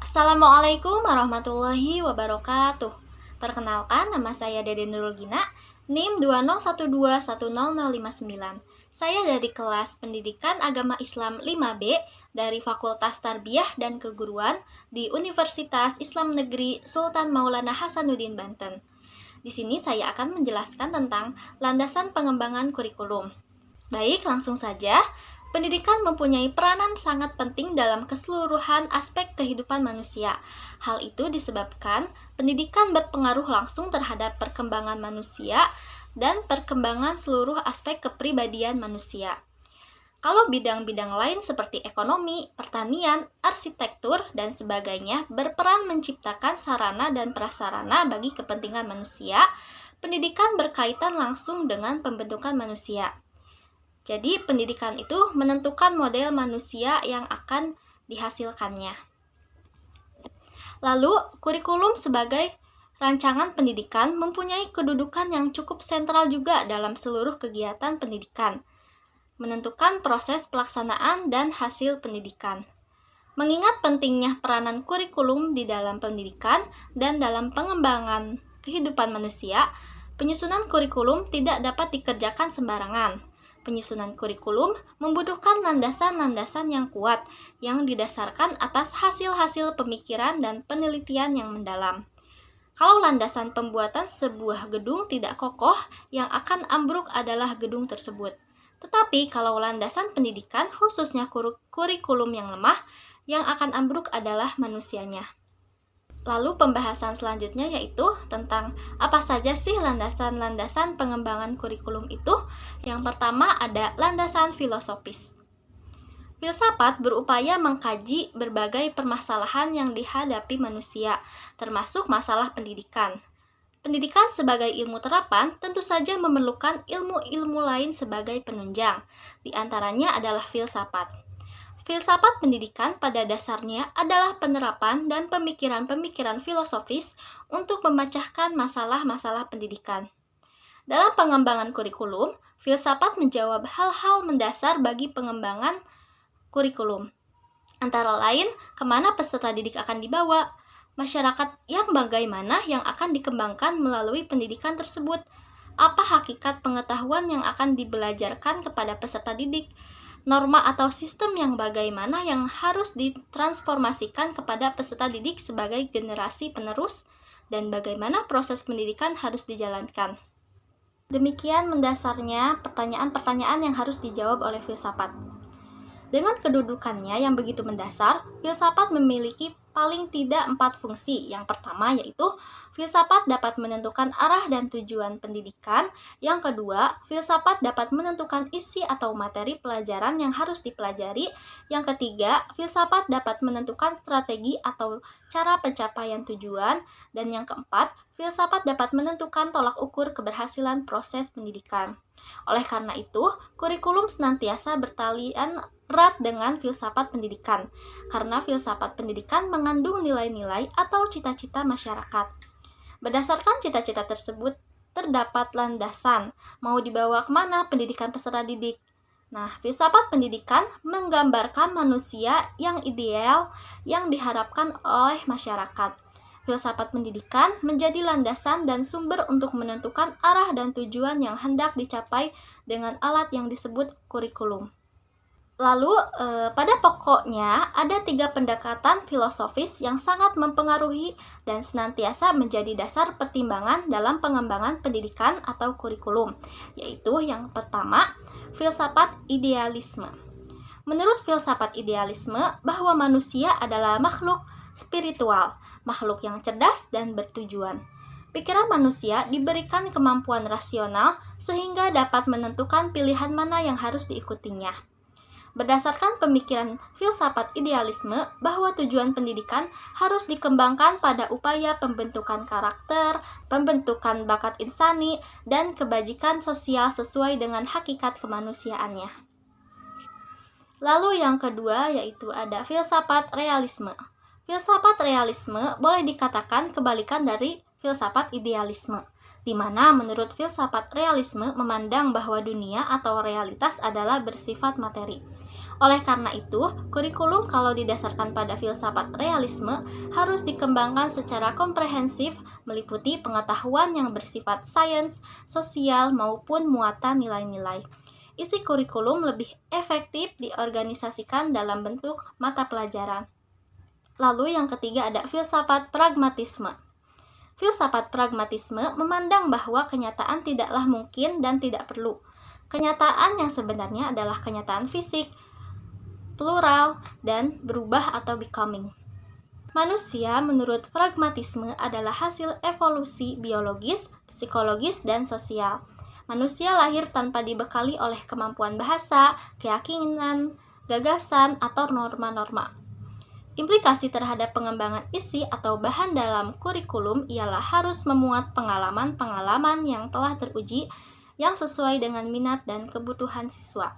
Assalamualaikum warahmatullahi wabarakatuh. Perkenalkan, nama saya Dede Nurul Gina, NIM 201210059. Saya dari kelas Pendidikan Agama Islam 5B dari Fakultas Tarbiyah dan Keguruan di Universitas Islam Negeri Sultan Maulana Hasanuddin Banten. Di sini saya akan menjelaskan tentang landasan pengembangan kurikulum. Baik, langsung saja. Pendidikan mempunyai peranan sangat penting dalam keseluruhan aspek kehidupan manusia. Hal itu disebabkan pendidikan berpengaruh langsung terhadap perkembangan manusia dan perkembangan seluruh aspek kepribadian manusia. Kalau bidang-bidang lain seperti ekonomi, pertanian, arsitektur, dan sebagainya berperan menciptakan sarana dan prasarana bagi kepentingan manusia, pendidikan berkaitan langsung dengan pembentukan manusia. Jadi, pendidikan itu menentukan model manusia yang akan dihasilkannya. Lalu, kurikulum sebagai rancangan pendidikan mempunyai kedudukan yang cukup sentral juga dalam seluruh kegiatan pendidikan, menentukan proses pelaksanaan dan hasil pendidikan. Mengingat pentingnya peranan kurikulum di dalam pendidikan dan dalam pengembangan kehidupan manusia, penyusunan kurikulum tidak dapat dikerjakan sembarangan. Penyusunan kurikulum membutuhkan landasan-landasan yang kuat yang didasarkan atas hasil-hasil pemikiran dan penelitian yang mendalam. Kalau landasan pembuatan sebuah gedung tidak kokoh, yang akan ambruk adalah gedung tersebut. Tetapi kalau landasan pendidikan, khususnya kurikulum yang lemah, yang akan ambruk adalah manusianya. Lalu pembahasan selanjutnya yaitu tentang apa saja sih landasan-landasan pengembangan kurikulum itu. Yang pertama ada landasan filosofis. Filsafat berupaya mengkaji berbagai permasalahan yang dihadapi manusia, termasuk masalah pendidikan. Pendidikan sebagai ilmu terapan tentu saja memerlukan ilmu-ilmu lain sebagai penunjang. Di antaranya adalah filsafat. Filsafat pendidikan pada dasarnya adalah penerapan dan pemikiran-pemikiran filosofis untuk memecahkan masalah-masalah pendidikan. Dalam pengembangan kurikulum, filsafat menjawab hal-hal mendasar bagi pengembangan kurikulum. Antara lain, kemana peserta didik akan dibawa, masyarakat yang bagaimana yang akan dikembangkan melalui pendidikan tersebut, apa hakikat pengetahuan yang akan dibelajarkan kepada peserta didik, norma atau sistem yang bagaimana yang harus ditransformasikan kepada peserta didik sebagai generasi penerus, dan bagaimana proses pendidikan harus dijalankan. Demikian mendasarnya pertanyaan-pertanyaan yang harus dijawab oleh filsafat. Dengan kedudukannya yang begitu mendasar, filsafat memiliki paling tidak 4 fungsi. Yang pertama yaitu filsafat dapat menentukan arah dan tujuan pendidikan. Yang kedua, filsafat dapat menentukan isi atau materi pelajaran yang harus dipelajari. Yang ketiga, filsafat dapat menentukan strategi atau cara pencapaian tujuan. Dan yang keempat, filsafat dapat menentukan tolak ukur keberhasilan proses pendidikan. Oleh karena itu, kurikulum senantiasa bertalian erat dengan filsafat pendidikan, karena filsafat pendidikan mengandung nilai-nilai atau cita-cita masyarakat. Berdasarkan cita-cita tersebut, terdapat landasan, mau dibawa kemana pendidikan peserta didik. Nah, filsafat pendidikan menggambarkan manusia yang ideal yang diharapkan oleh masyarakat. Filsafat pendidikan menjadi landasan dan sumber untuk menentukan arah dan tujuan yang hendak dicapai dengan alat yang disebut kurikulum. Lalu, pada pokoknya ada 3 pendekatan filosofis yang sangat mempengaruhi dan senantiasa menjadi dasar pertimbangan dalam pengembangan pendidikan atau kurikulum, yaitu yang pertama, filsafat idealisme. Menurut filsafat idealisme, bahwa manusia adalah makhluk spiritual, makhluk yang cerdas dan bertujuan. Pikiran manusia diberikan kemampuan rasional sehingga dapat menentukan pilihan mana yang harus diikutinya. Berdasarkan pemikiran filsafat idealisme bahwa tujuan pendidikan harus dikembangkan pada upaya pembentukan karakter, pembentukan bakat insani, dan kebajikan sosial sesuai dengan hakikat kemanusiaannya. Lalu yang kedua yaitu ada filsafat realisme. Filsafat realisme boleh dikatakan kebalikan dari filsafat idealisme, di mana menurut filsafat realisme memandang bahwa dunia atau realitas adalah bersifat materi. Oleh karena itu, kurikulum kalau didasarkan pada filsafat realisme harus dikembangkan secara komprehensif, meliputi pengetahuan yang bersifat sains, sosial, maupun muatan nilai-nilai. Isi kurikulum lebih efektif diorganisasikan dalam bentuk mata pelajaran. Lalu yang ketiga ada filsafat pragmatisme. Filsafat pragmatisme memandang bahwa kenyataan tidaklah mungkin dan tidak perlu. Kenyataan yang sebenarnya adalah kenyataan fisik, plural, dan berubah atau becoming. Manusia menurut pragmatisme adalah hasil evolusi biologis, psikologis, dan sosial. Manusia lahir tanpa dibekali oleh kemampuan bahasa, keyakinan, gagasan, atau norma-norma. Implikasi terhadap pengembangan isi atau bahan dalam kurikulum ialah harus memuat pengalaman-pengalaman yang telah teruji yang sesuai dengan minat dan kebutuhan siswa.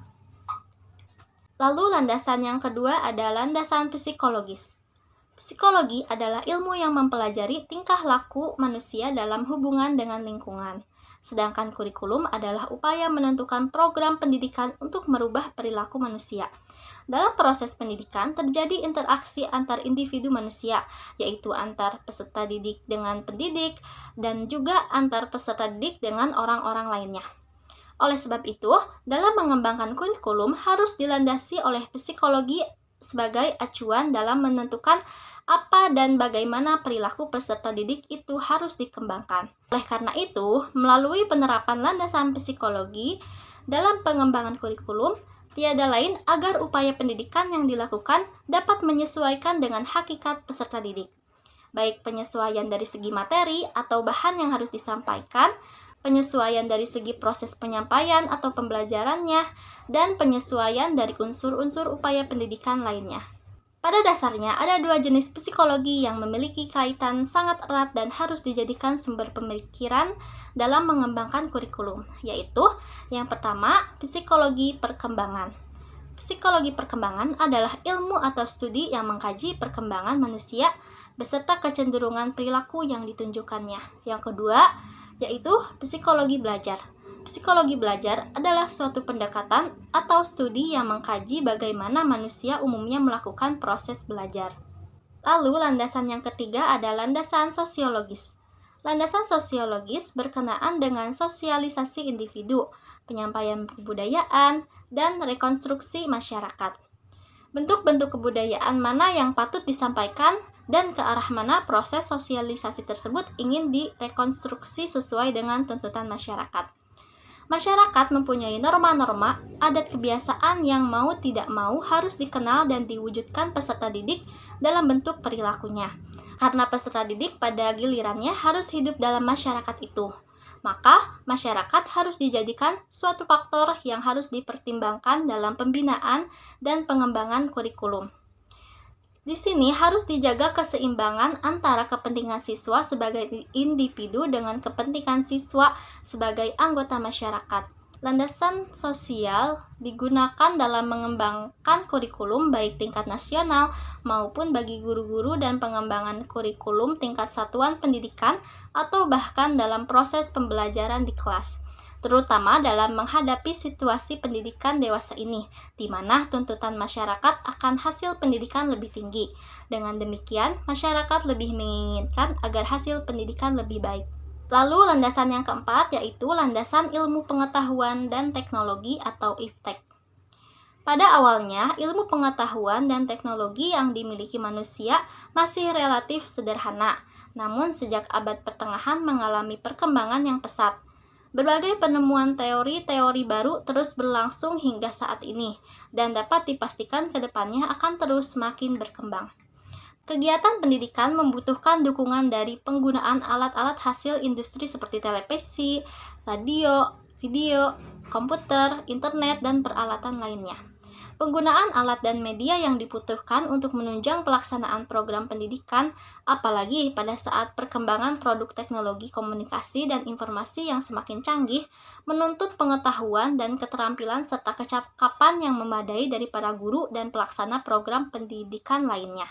Lalu landasan yang kedua ada landasan psikologis. Psikologi adalah ilmu yang mempelajari tingkah laku manusia dalam hubungan dengan lingkungan. Sedangkan kurikulum adalah upaya menentukan program pendidikan untuk merubah perilaku manusia. Dalam proses pendidikan terjadi interaksi antar individu manusia, yaitu antar peserta didik dengan pendidik dan juga antar peserta didik dengan orang-orang lainnya. Oleh sebab itu, dalam mengembangkan kurikulum harus dilandasi oleh psikologi sebagai acuan dalam menentukan apa dan bagaimana perilaku peserta didik itu harus dikembangkan. Oleh karena itu, melalui penerapan landasan psikologi dalam pengembangan kurikulum, tiada lain agar upaya pendidikan yang dilakukan dapat menyesuaikan dengan hakikat peserta didik. Baik penyesuaian dari segi materi atau bahan yang harus disampaikan, penyesuaian dari segi proses penyampaian atau pembelajarannya, dan penyesuaian dari unsur-unsur upaya pendidikan lainnya. Pada dasarnya, ada dua jenis psikologi yang memiliki kaitan sangat erat dan harus dijadikan sumber pemikiran dalam mengembangkan kurikulum, yaitu yang pertama, psikologi perkembangan. Psikologi perkembangan adalah ilmu atau studi yang mengkaji perkembangan manusia beserta kecenderungan perilaku yang ditunjukkannya. Yang kedua, yaitu psikologi belajar. Psikologi belajar adalah suatu pendekatan atau studi yang mengkaji bagaimana manusia umumnya melakukan proses belajar. Lalu landasan yang ketiga ada landasan sosiologis. Landasan sosiologis berkenaan dengan sosialisasi individu, penyampaian kebudayaan, dan rekonstruksi masyarakat. Bentuk-bentuk kebudayaan mana yang patut disampaikan dan ke arah mana proses sosialisasi tersebut ingin direkonstruksi sesuai dengan tuntutan masyarakat. Masyarakat mempunyai norma-norma, adat kebiasaan yang mau tidak mau harus dikenal dan diwujudkan peserta didik dalam bentuk perilakunya. Karena peserta didik pada gilirannya harus hidup dalam masyarakat itu, maka masyarakat harus dijadikan suatu faktor yang harus dipertimbangkan dalam pembinaan dan pengembangan kurikulum. Di sini harus dijaga keseimbangan antara kepentingan siswa sebagai individu dengan kepentingan siswa sebagai anggota masyarakat. Landasan sosial digunakan dalam mengembangkan kurikulum baik tingkat nasional maupun bagi guru-guru dan pengembangan kurikulum tingkat satuan pendidikan atau bahkan dalam proses pembelajaran di kelas, terutama dalam menghadapi situasi pendidikan dewasa ini, di mana tuntutan masyarakat akan hasil pendidikan lebih tinggi. Dengan demikian, masyarakat lebih menginginkan agar hasil pendidikan lebih baik. Lalu landasan yang keempat yaitu landasan ilmu pengetahuan dan teknologi atau IPTEK. Pada awalnya, ilmu pengetahuan dan teknologi yang dimiliki manusia masih relatif sederhana, namun sejak abad pertengahan mengalami perkembangan yang pesat. Berbagai penemuan teori-teori baru terus berlangsung hingga saat ini, dan dapat dipastikan ke depannya akan terus semakin berkembang. Kegiatan pendidikan membutuhkan dukungan dari penggunaan alat-alat hasil industri seperti televisi, radio, video, komputer, internet, dan peralatan lainnya. Penggunaan alat dan media yang dibutuhkan untuk menunjang pelaksanaan program pendidikan, apalagi pada saat perkembangan produk teknologi komunikasi dan informasi yang semakin canggih, menuntut pengetahuan dan keterampilan serta kecakapan yang memadai dari para guru dan pelaksana program pendidikan lainnya.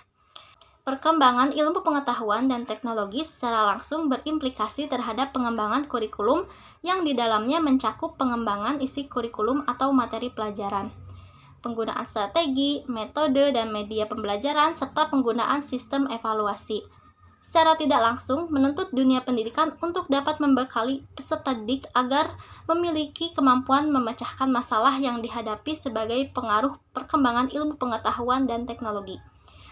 Perkembangan ilmu pengetahuan dan teknologi secara langsung berimplikasi terhadap pengembangan kurikulum yang di dalamnya mencakup pengembangan isi kurikulum atau materi pelajaran. penggunaan strategi, metode, dan media pembelajaran, serta penggunaan sistem evaluasi. Secara tidak langsung menuntut dunia pendidikan untuk dapat membekali peserta didik agar memiliki kemampuan memecahkan masalah yang dihadapi sebagai pengaruh perkembangan ilmu pengetahuan dan teknologi.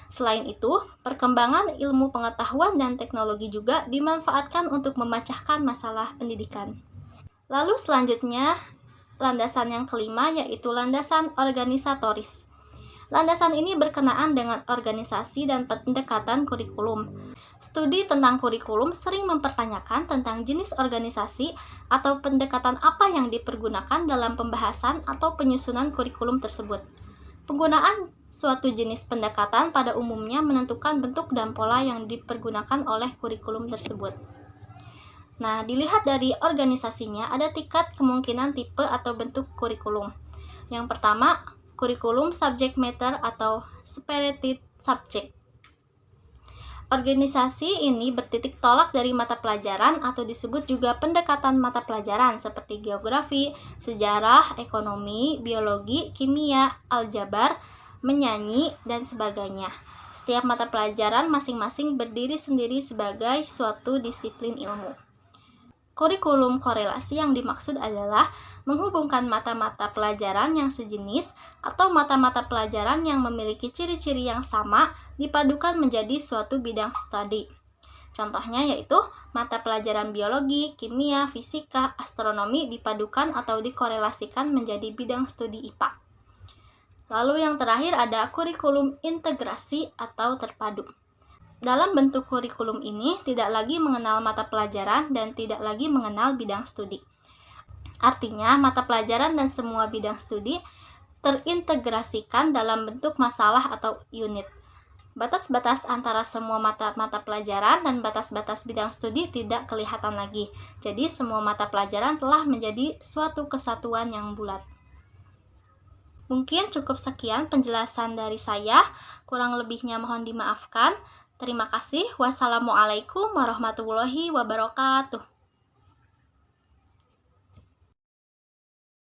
Selain itu, perkembangan ilmu pengetahuan dan teknologi juga dimanfaatkan untuk memecahkan masalah pendidikan. Lalu selanjutnya, landasan yang kelima yaitu landasan organisatoris. Landasan ini berkenaan dengan organisasi dan pendekatan kurikulum. Studi tentang kurikulum sering mempertanyakan tentang jenis organisasi atau pendekatan apa yang dipergunakan dalam pembahasan atau penyusunan kurikulum tersebut. Penggunaan suatu jenis pendekatan pada umumnya menentukan bentuk dan pola yang dipergunakan oleh kurikulum tersebut. Nah, dilihat dari organisasinya, ada tingkat kemungkinan tipe atau bentuk kurikulum. Yang pertama, kurikulum subject matter atau separated subject. Organisasi ini bertitik tolak dari mata pelajaran atau disebut juga pendekatan mata pelajaran seperti geografi, sejarah, ekonomi, biologi, kimia, aljabar, menyanyi, dan sebagainya. Setiap mata pelajaran masing-masing berdiri sendiri sebagai suatu disiplin ilmu. Kurikulum korelasi yang dimaksud adalah menghubungkan mata-mata pelajaran yang sejenis atau mata-mata pelajaran yang memiliki ciri-ciri yang sama dipadukan menjadi suatu bidang studi. Contohnya yaitu mata pelajaran biologi, kimia, fisika, astronomi dipadukan atau dikorelasikan menjadi bidang studi IPA. Lalu yang terakhir ada kurikulum integrasi atau terpadu. Dalam bentuk kurikulum ini tidak lagi mengenal mata pelajaran dan tidak lagi mengenal bidang studi. Artinya, mata pelajaran dan semua bidang studi terintegrasikan dalam bentuk masalah atau unit. Batas-batas antara semua mata pelajaran dan batas-batas bidang studi tidak kelihatan lagi. Jadi, semua mata pelajaran telah menjadi suatu kesatuan yang bulat. Mungkin cukup sekian penjelasan dari saya, kurang lebihnya mohon dimaafkan. Terima kasih. Wassalamualaikum warahmatullahi wabarakatuh.